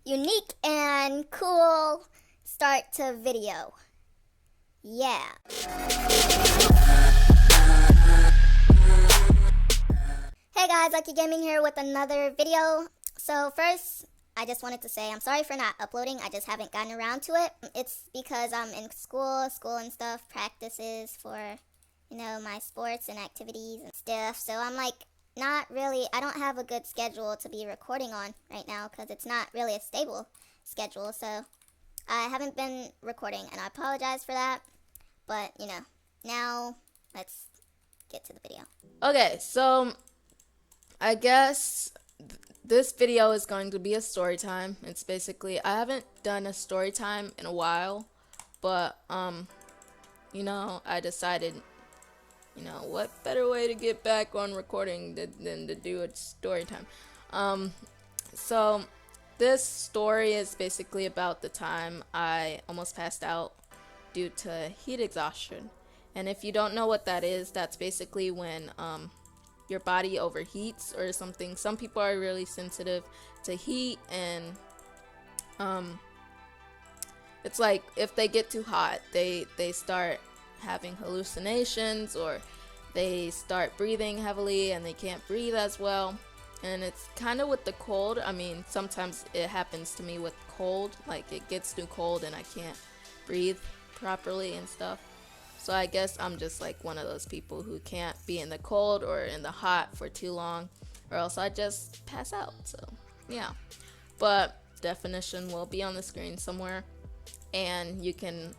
unique and cool start to video. Yeah. Hey guys, Lucky Gaming here with another video. So first, I just wanted to say I'm sorry for not uploading. I just haven't gotten around to it. It's because I'm in school and stuff, practices for, my sports and activities and stuff. So I'm like, I don't have a good schedule to be recording on right now because it's not really a stable schedule. So I haven't been recording and I apologize for that. But, now let's get to the video. Okay, so I guess this video is going to be a story time. It's basically, I haven't done a story time in a while, but, I decided, what better way to get back on recording than to do a story time. So this story is basically about the time I almost passed out due to heat exhaustion. And if you don't know what that is, that's basically when, your body overheats or something. Some people are really sensitive to heat, and it's like if they get too hot, they start having hallucinations, or they start breathing heavily and they can't breathe as well. And it's kind of with the cold. I mean, sometimes it happens to me with cold, like it gets too cold and I can't breathe properly and stuff. So I guess I'm just like one of those people who can't be in the cold or in the hot for too long, or else I just pass out. So yeah, but definition will be on the screen somewhere, and you can,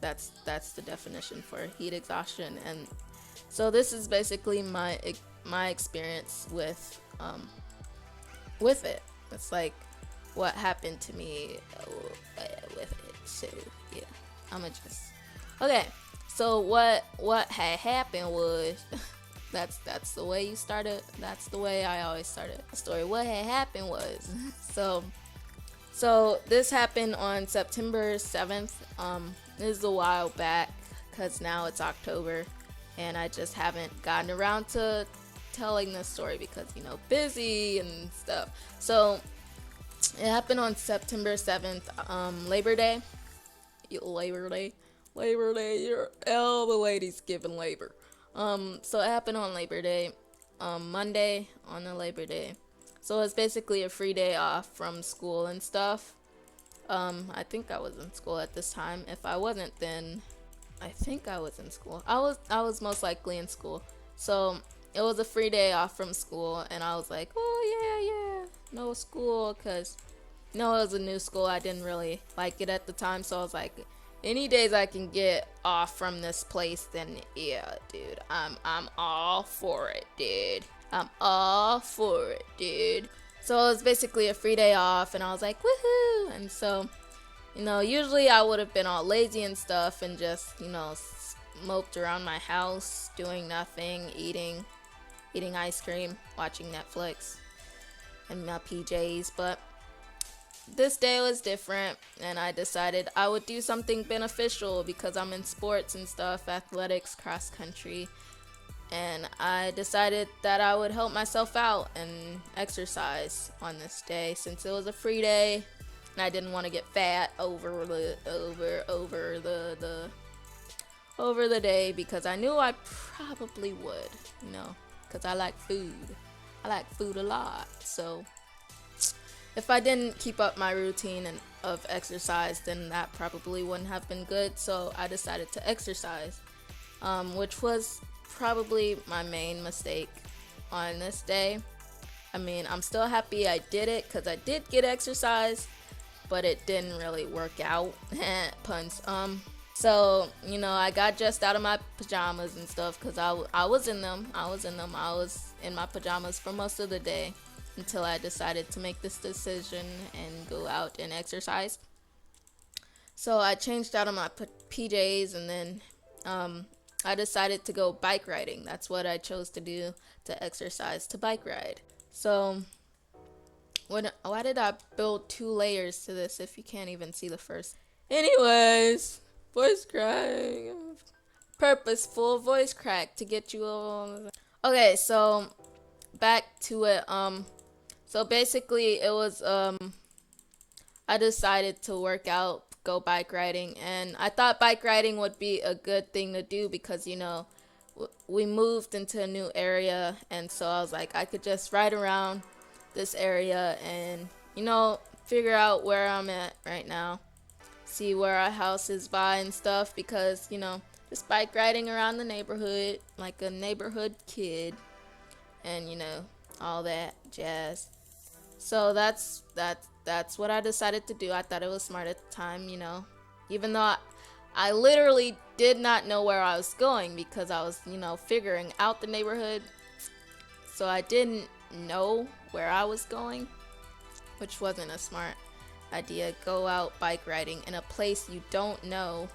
that's the definition for heat exhaustion. And so this is basically my experience with it. It's like what happened to me with it. So yeah, I'ma just okay. So what had happened was, that's the way you started. That's the way I always started a story. What had happened was, so this happened on September 7th. This is a while back, cause now it's October, and I just haven't gotten around to telling this story because busy and stuff. So it happened on September 7th, Labor Day. All the ladies giving labor. So it happened on Labor Day, Monday on the Labor Day. So it's basically a free day off from school and stuff. I think I was in school at this time. If I wasn't, then I think I was in school. I was most likely in school. So it was a free day off from school, and I was like, oh yeah, no school, cause it was a new school. I didn't really like it at the time, so I was like, any days I can get off from this place, then yeah, dude, I'm all for it, dude. I'm all for it, dude. So it was basically a free day off, and I was like, woohoo! And so, usually I would have been all lazy and stuff, and just, moped around my house, doing nothing, eating ice cream, watching Netflix, and my PJs, but this day was different, and I decided I would do something beneficial because I'm in sports and stuff, athletics, cross country, and I decided that I would help myself out and exercise on this day since it was a free day, and I didn't want to get fat over the day, because I knew I probably would, because I like food. I like food a lot, so if I didn't keep up my routine of exercise, then that probably wouldn't have been good. So I decided to exercise, which was probably my main mistake on this day. I mean, I'm still happy I did it because I did get exercise, but it didn't really work out. Puns. So, I got dressed out of my pajamas and stuff because I was in them. I was in my pajamas for most of the day, until I decided to make this decision and go out and exercise. So I changed out of my PJs, and then I decided to go bike riding. That's what I chose to do, to exercise, to bike ride. So why did I build 2 layers to this if you can't even see the first? Anyways, voice crack. Purposeful voice crack to get you all. Okay, so back to it. So basically it was I decided to work out, go bike riding, and I thought bike riding would be a good thing to do because, we moved into a new area, and so I was like, I could just ride around this area and, figure out where I'm at right now, see where our house is by and stuff because, just bike riding around the neighborhood like a neighborhood kid and, all that jazz. So that's what I decided to do. I thought it was smart at the time, even though I literally did not know where I was going because I was, figuring out the neighborhood. So I didn't know where I was going, which wasn't a smart idea. Go out bike riding in a place you don't know.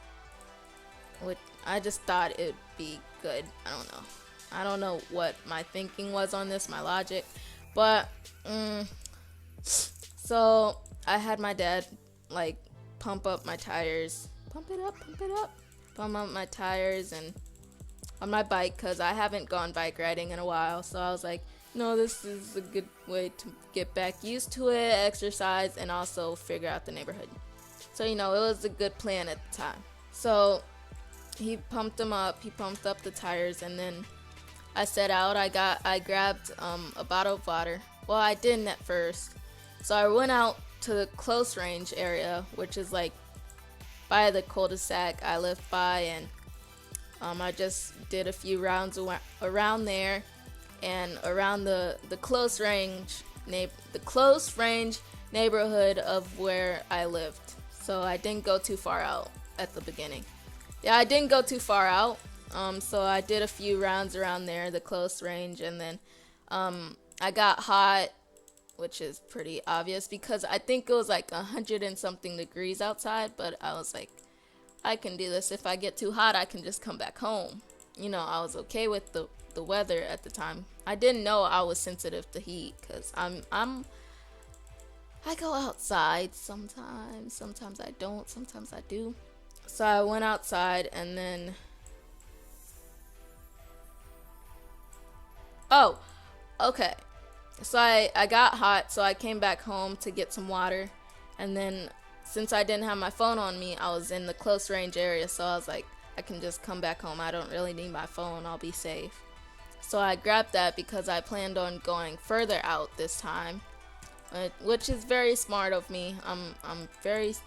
Which I just thought it'd be good. I don't know what my thinking was on this, my logic. But, so I had my dad, pump up my tires. Pump up my tires and on my bike because I haven't gone bike riding in a while. So I was like, no, this is a good way to get back used to it, exercise, and also figure out the neighborhood. So, it was a good plan at the time. So he pumped them up, he pumped up the tires, and then I set out. I grabbed a bottle of water. Well, I didn't at first. So I went out to the close range area, which is by the cul-de-sac I live by, and I just did a few rounds around there and around the close range neighborhood of where I lived. So I didn't go too far out at the beginning. Yeah, I didn't go too far out. So I did a few rounds around there, the close range, and then I got hot, which is pretty obvious because I think it was 100 and something degrees outside, but I was like, I can do this. If I get too hot, I can just come back home. I was okay with the weather at the time. I didn't know I was sensitive to heat because I go outside sometimes I don't, sometimes I do. So I went outside and then okay. So I got hot, so I came back home to get some water. And then since I didn't have my phone on me, I was in the close range area. So I was like, I can just come back home. I don't really need my phone. I'll be safe. So I grabbed that because I planned on going further out this time, which is very smart of me. That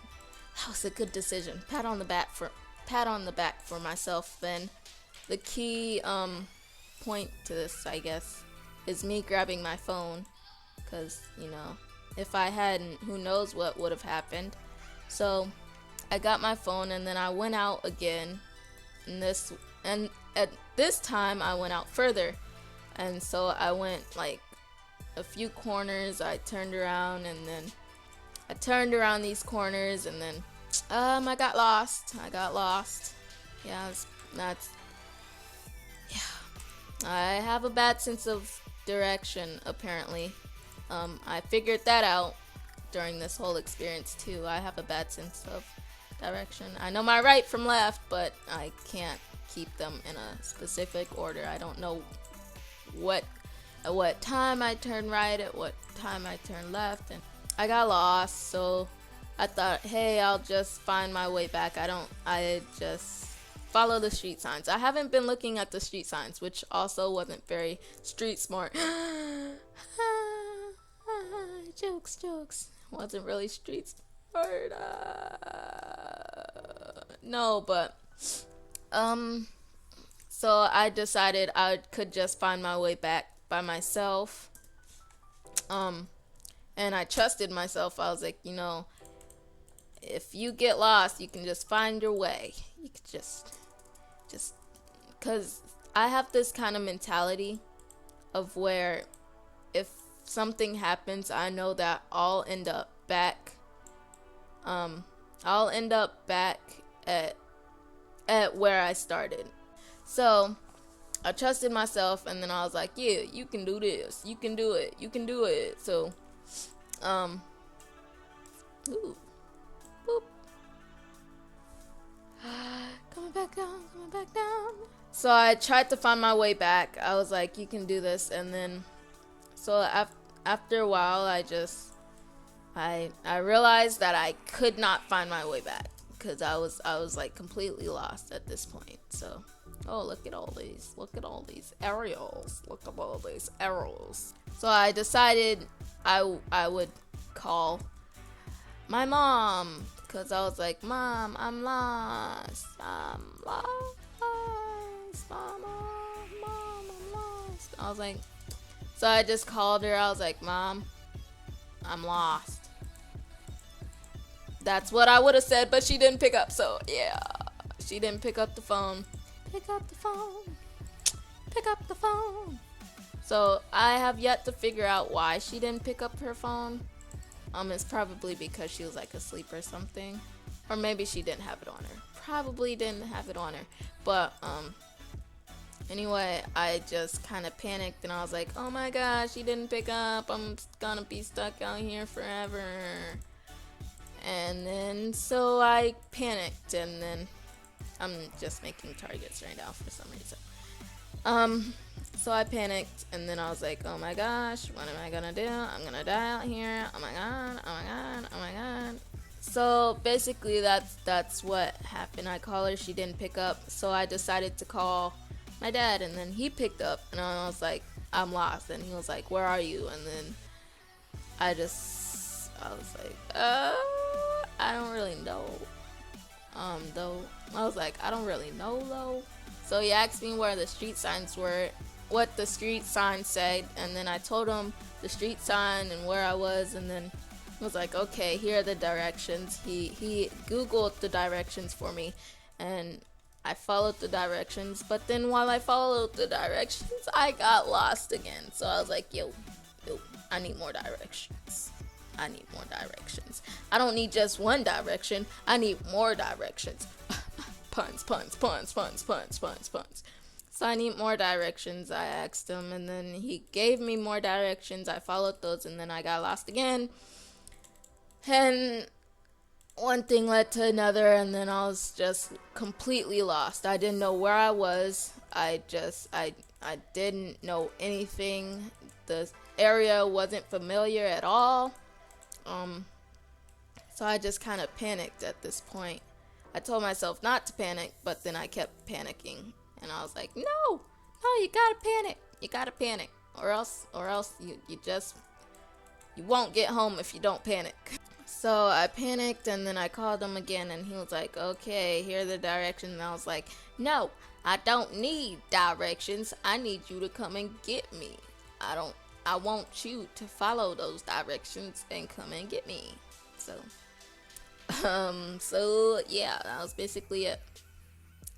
was a good decision. Pat on the back for myself. Then the key point to this, I guess, is me grabbing my phone because, if I hadn't, who knows what would have happened. So I got my phone and then I went out again, and at this time I went out further, and so I went a few corners. I turned around and then I turned around these corners and then I got lost. Yeah, I have a bad sense of direction, apparently. I figured that out during this whole experience too. I have a bad sense of direction. I know my right from left, but I can't keep them in a specific order. I don't know at what time I turn right, at what time I turn left, and I got lost. So I thought, hey, I'll just find my way back. I just follow the street signs. I haven't been looking at the street signs, which also wasn't very street smart. Jokes. Wasn't really street smart. No, but so I decided I could just find my way back by myself. And I trusted myself. I was like, if you get lost, you can just find your way. You could just because I have this kind of mentality of where if something happens, I know that I'll end up back at where I started. So I trusted myself, and then I was like, yeah, you can do this, you can do it. So ooh, boop. Coming back down. So I tried to find my way back. I was like, you can do this. And then so after a while, I I realized that I could not find my way back because I was like completely lost at this point. So, oh, look at all these aerials. Look at all these arrows. So I decided I would call my mom because I was like, Mom, I'm lost. I'm lost. Mama, Mom, I'm lost. I was like, so I just called her. I was like, Mom, I'm lost. That's what I would have said, but she didn't pick up. So yeah, she didn't pick up the phone. Pick up the phone. Pick up the phone. So I have yet to figure out why she didn't pick up her phone. It's probably because she was like asleep or something, or maybe she didn't have it on her. Probably didn't have it on her. But anyway, I just kind of panicked and I was like, oh my gosh, she didn't pick up. I'm gonna be stuck out here forever. And then so I panicked, and then I'm just making targets right now for some reason. So I panicked, and then I was like, oh my gosh, what am I gonna do? I'm gonna die out here. Oh my god, oh my god, oh my god. So basically that's what happened. I called her, she didn't pick up, so I decided to call my dad, and then he picked up, and I was like, I'm lost. And he was like, where are you? And then I was like, I don't really know. Though I was like, I don't really know though. So he asked me where the street signs were, what the street sign said, and then I told him the street sign and where I was, and then he was like, okay, here are the directions. He Googled the directions for me, and I followed the directions, but then while I followed the directions, I got lost again. So I was like, yo, I need more directions. I don't need just one direction. I need more directions. puns. So I need more directions. I asked him, and then he gave me more directions. I followed those, and then I got lost again. And one thing led to another, and then I was just completely lost. I didn't know where I was. I didn't know anything. The area wasn't familiar at all. So I just kind of panicked at this point. I told myself not to panic, but then I kept panicking, and I was like, no, you gotta panic, or else you won't get home if you don't panic. So I panicked, and then I called him again, and he was like, okay, here are the directions. And I was like, no, I don't need directions. I need you to come and get me. I want you to follow those directions and come and get me. So yeah, that was basically it.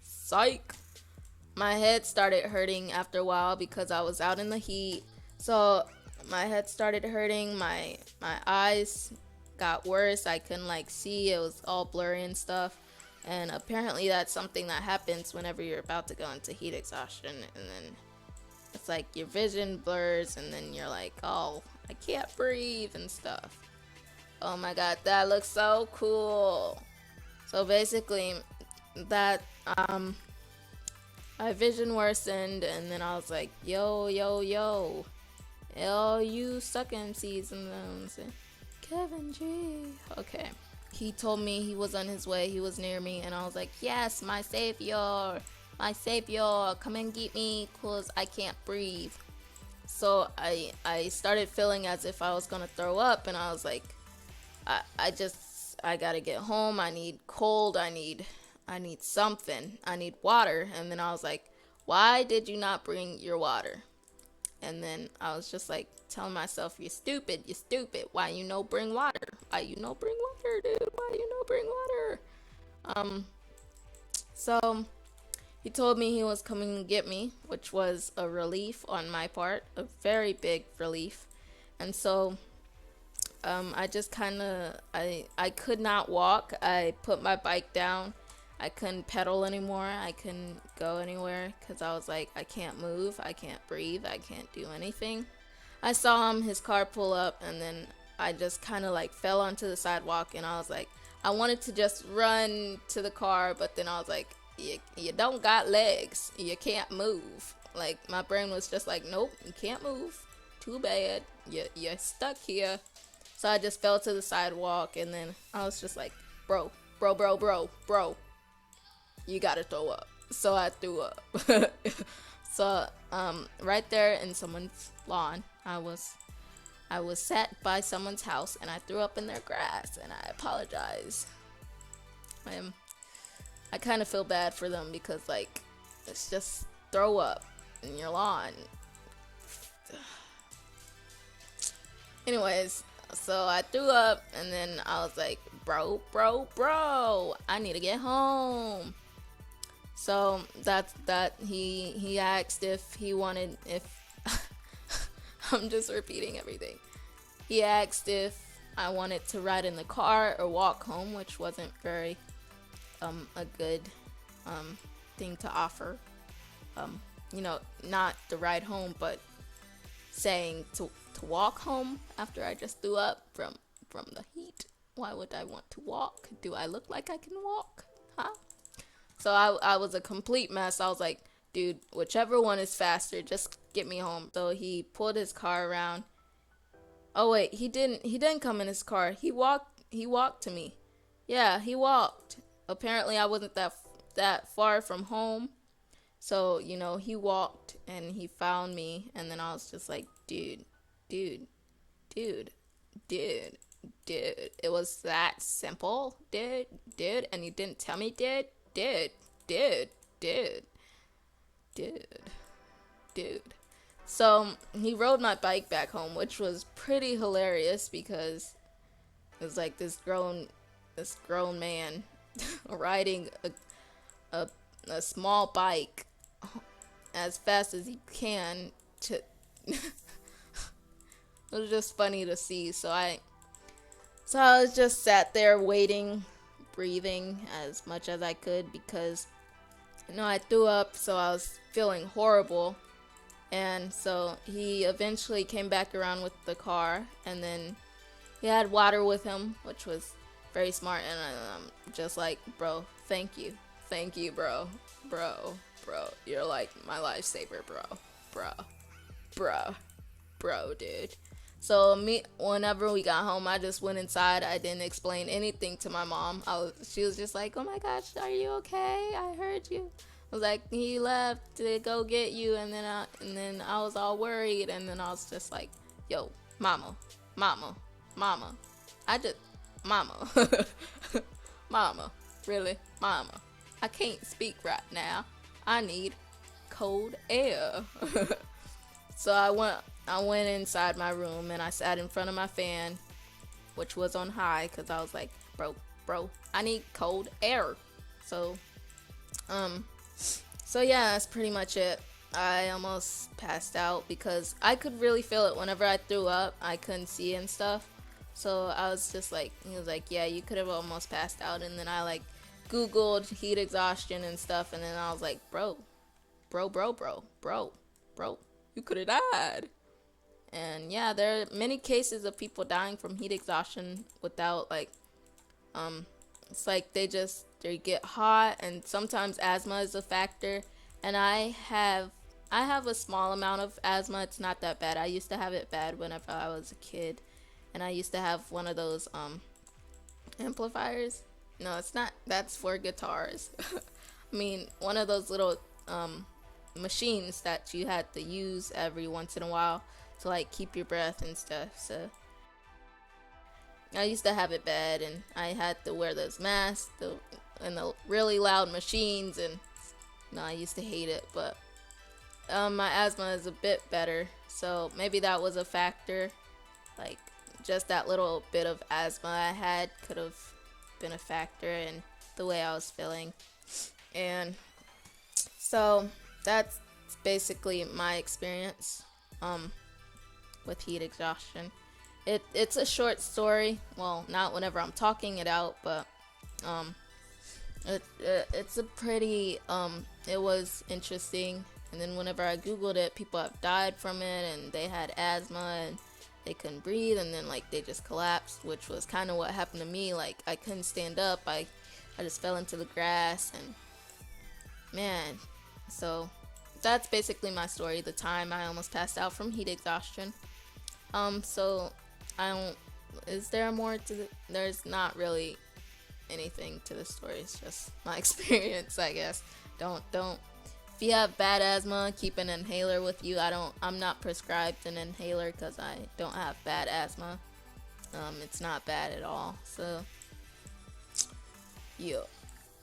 Psych. My head started hurting after a while because I was out in the heat. So my head started hurting, my eyes got worse. I couldn't see, it was all blurry and stuff. And apparently that's something that happens whenever you're about to go into heat exhaustion, and then it's like your vision blurs, and then you're like, oh, I can't breathe and stuff. Oh my god, that looks so cool. So basically that my vision worsened, and then I was like, yo, you suck MCs, and then Kevin G. Okay. He told me he was on his way, he was near me, and I was like, yes, my savior, come and get me, cause I can't breathe. So I started feeling as if I was gonna throw up, and I was like, I gotta get home, I need cold, I need something, I need water. And then I was like, why did you not bring your water? And then I was just like telling myself, you're stupid, why you no bring water, dude, why you no bring water? So he told me he was coming to get me, which was a relief on my part, a very big relief. And so I just I could not walk. I put my bike down. I couldn't pedal anymore. I couldn't go anywhere because I was like, I can't move, I can't breathe, I can't do anything. I saw his car pull up, and then I just fell onto the sidewalk, and I was like, I wanted to just run to the car, but then I was like, you don't got legs, you can't move. Like, my brain was just like, nope, you can't move, too bad, you're stuck here. So I just fell to the sidewalk, and then I was just like, bro, you gotta throw up. So I threw up. So right there in someone's lawn, I was sat by someone's house, and I threw up in their grass, and I apologize. I kind of feel bad for them because, like, it's just throw up in your lawn. Anyways, so I threw up, and then I was like, bro, I need to get home. So that's that. He asked if he wanted, if I'm just repeating everything. He asked if I wanted to ride in the car or walk home, which wasn't very a good thing to offer. Not the ride home, but saying to walk home after I just threw up from the heat. Why would I want to walk? Do I look like I can walk? Huh? So I was a complete mess. I was like, dude, whichever one is faster, just get me home. So he pulled his car around. Oh wait, he didn't come in his car. He walked to me. Yeah, he walked. Apparently I wasn't that far from home. So, he walked and he found me, and then I was just like, dude. It was that simple, dude, and you didn't tell me, dude. So he rode my bike back home, which was pretty hilarious because it was like this grown man riding a small bike as fast as he can to it was just funny to see. So I was just sat there waiting, breathing as much as I could because I threw up, so I was feeling horrible. And so he eventually came back around with the car, and then he had water with him, which was very smart. And I'm just like, bro, thank you, bro, you're like my lifesaver, bro, dude. So whenever we got home, I just went inside. I didn't explain anything to my mom. She was just like, oh my gosh, are you okay? I heard you. I was like, he left to go get you, and then I was all worried, and then I was just like, yo, mama, really, mama, I can't speak right now. I need cold air. So I went inside my room and I sat in front of my fan, which was on high, because I was like, bro, I need cold air. So yeah, that's pretty much it. I almost passed out because I could really feel it whenever I threw up. I couldn't see and stuff. So I was just like, he was like, yeah, you could have almost passed out. And then I like Googled heat exhaustion and stuff. And then I was like, bro, you could have died. And yeah, there are many cases of people dying from heat exhaustion without it's like they get hot, and sometimes asthma is a factor. And I have a small amount of asthma. It's not that bad. I used to have it bad whenever I was a kid, and I used to have one of those amplifiers. No, it's not. That's for guitars. I mean, one of those little machines that you had to use every once in a while to like keep your breath and stuff. So I used to have it bad, and I had to wear those masks and the really loud machines, and I used to hate it. But my asthma is a bit better, so maybe that was a factor. Like just that little bit of asthma I had could have been a factor in the way I was feeling. And so that's basically my experience with heat exhaustion. It's a short story. Well, not whenever I'm talking it out, but it's a pretty it was interesting. And then whenever I googled it, people have died from it, and they had asthma and they couldn't breathe, and then like they just collapsed, which was kind of what happened to me. Like I couldn't stand up. I just fell into the grass, and man, so that's basically my story. The time I almost passed out from heat exhaustion. So I don't Is there more to the? There's not really anything to the story. It's just my experience, I guess. Don't. If you have bad asthma, keep an inhaler with you. I'm not prescribed an inhaler because I don't have bad asthma. It's not bad at all. So, yeah.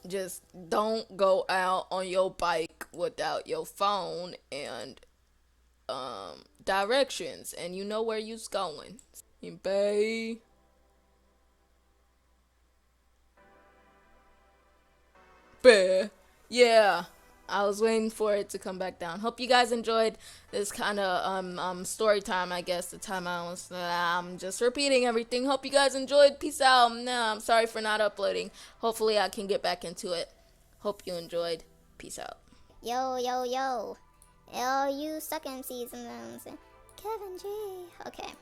Just don't go out on your bike without your phone and directions, and you know where you's going. Bye. Bah. Yeah, I was waiting for it to come back down. Hope you guys enjoyed this kind of story time. I guess the time I'm just repeating everything. Hope you guys enjoyed. Peace out. Nah, I'm sorry for not uploading. Hopefully I can get back into it. Hope you enjoyed. Peace out. Yo, yo, yo. All you suck MCs and Kevin G. Okay.